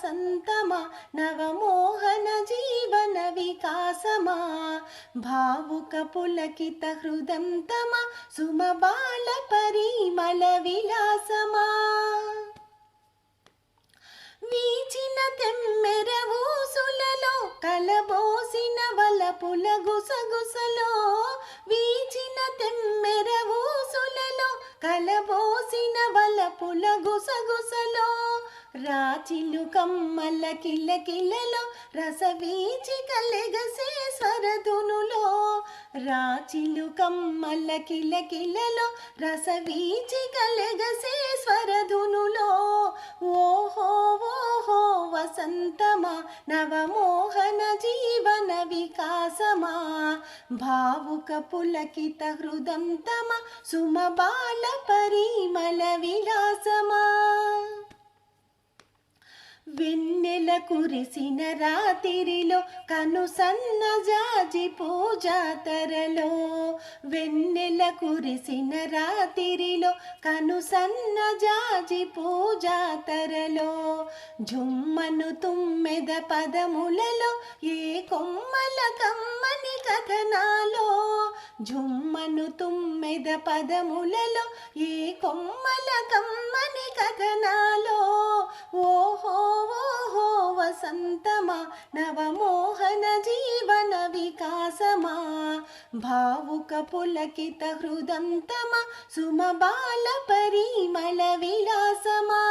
వసంతమా నవమోహన జీవన వికాసమా భావుక పులకిత హృదంతమా సుమబాల పరిమళ విలాసమా వీచిన తెమ్మెర ఊసులలో కలబోసిన వలపుల గుసగుసలో వీచిన తెమ్మెర ఊసులలో కలబోసిన వలపుల గుసగుసలో రాచిలు కమ్మల కిలకిలలో రసవీచి కలెగసే స్వరధునులో రాచిలు కమ్మల కిలకిలలో రసవీచి కలెగసే స్వరధునులో ఓహో ఓహో వసంతమా నవమోహన జీవన వికాసమా భావుక పులకిత హృదంతమా సుమబాల పరిమళ విలాసమా వెన్నెల కురిసిన రాతిరిలో కను సన్న జాజి పూజాతరలో వెన్నెల కురిసిన రాతిరిలో కను సన్న జాజి పూజాతరలో జుమ్మను తుమ్మెద పదములలో ఏ కొమ్మల కమ్మని కథనాలో జుమ్మను తుమ్మెద పదములలో ఏ కొమ్మల కమ్మని కథనాలో ఓహో ఓహో వసంతమా నవమోహన జీవన వికాసమా భావుక పులకిత హృదంతమా సుమబాల పరిమళ విలాసమా